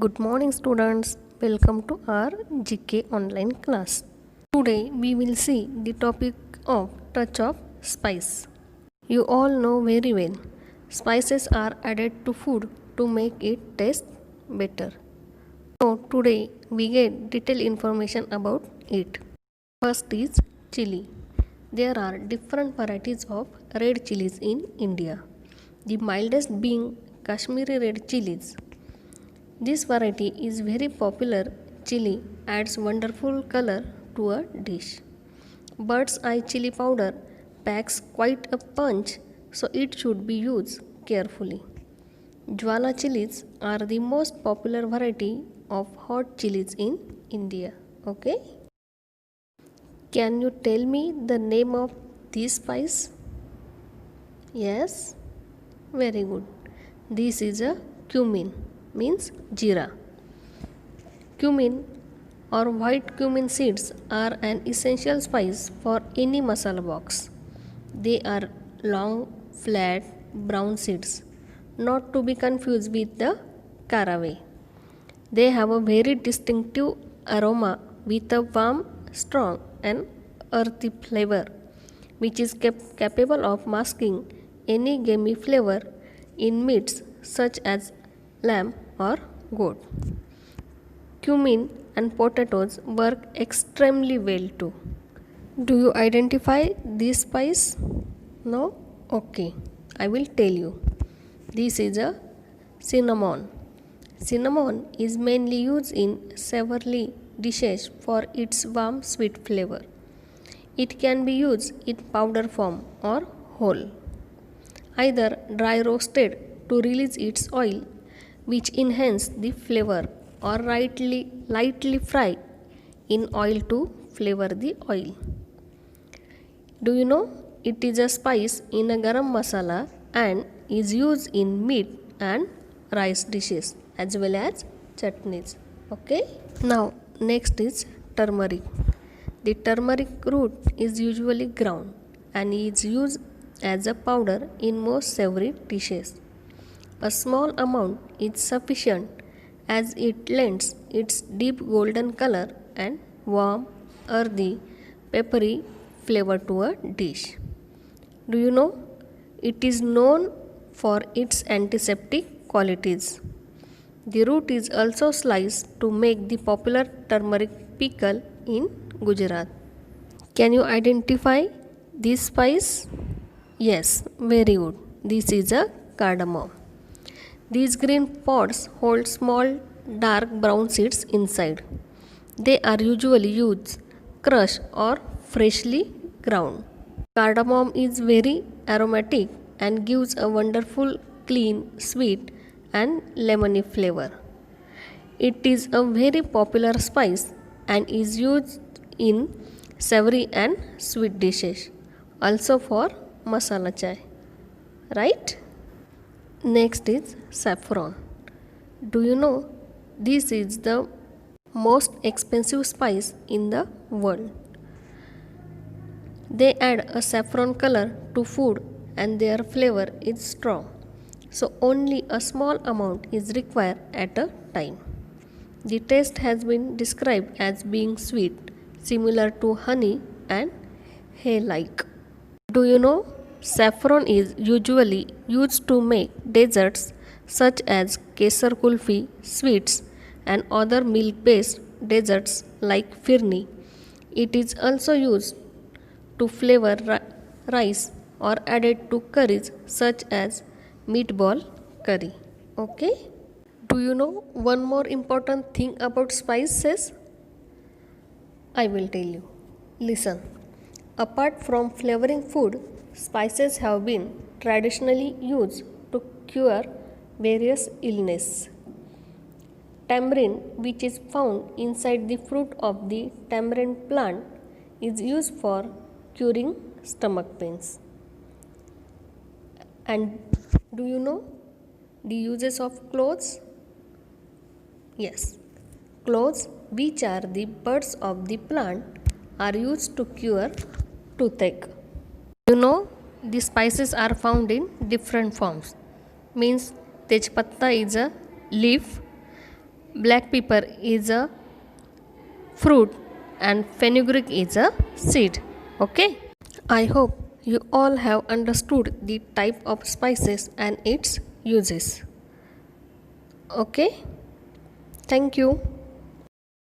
Good morning students, welcome to our GK online class. Today we will see the topic of touch of spice. You all know very well, spices are added to food to make it taste better. So today we get detailed information about it. First is chili. There are different varieties of red chilies in India. The mildest being Kashmiri red chilies. This variety is very popular. Chili adds wonderful color to a dish. Bird's eye chili powder packs quite a punch, so it should be used carefully. Jwala chilies are the most popular variety of hot chilies in India. Okay? Can you tell me the name of this spice? Yes? Very good. This is a cumin, means jeera. Cumin or white cumin seeds are an essential spice for any masala box. They are long, flat, brown seeds, not to be confused with the caraway. They have a very distinctive aroma with a warm, strong, and earthy flavor, which is capable of masking any gamey flavor in meats such as lamb or goat. Cumin and potatoes work extremely well too. Do you identify this spice? No? Okay, I will tell you. This is a cinnamon. Cinnamon is mainly used in savory dishes for its warm sweet flavor. It can be used in powder form or whole, either dry roasted to release its oil, which enhance the flavor, or lightly fry in oil to flavor the oil. Do you know it is a spice in a garam masala and is used in meat and rice dishes as well as chutneys. Okay? Now next is turmeric. The turmeric root is usually ground and is used as a powder in most savory dishes. A small amount is sufficient as it lends its deep golden color and warm, earthy, peppery flavor to a dish. Do you know it is known for its antiseptic qualities? The root is also sliced to make the popular turmeric pickle in Gujarat. Can you identify this spice? Yes, very good. This is a cardamom. These green pods hold small dark brown seeds inside. They are usually used crushed or freshly ground. Cardamom is very aromatic and gives a wonderful clean, sweet and lemony flavor. It is a very popular spice and is used in savory and sweet dishes, also for masala chai. Right? Next is saffron. Do you know this is the most expensive spice in the world? They add a saffron color to food and their flavor is strong. So only a small amount is required at a time. The taste has been described as being sweet, similar to honey and hay-like. Do you know saffron is usually used to make desserts such as kesar kulfi, sweets and other milk-based desserts like firni. It is also used to flavor rice or added to curries such as meatball curry. Okay? Do you know one more important thing about spices? I will tell you. Listen. Apart from flavoring food, spices have been traditionally used to cure various illnesses. Tamarind, which is found inside the fruit of the tamarind plant, is used for curing stomach pains. And do you know the uses of cloves? Yes, cloves, which are the buds of the plant, are used to cure toothache. You know, the spices are found in different forms. Means Tejpatta is a leaf, Black pepper is a fruit and fenugreek is a seed. Okay? I hope you all have understood the type of spices and its uses. Okay? Thank you.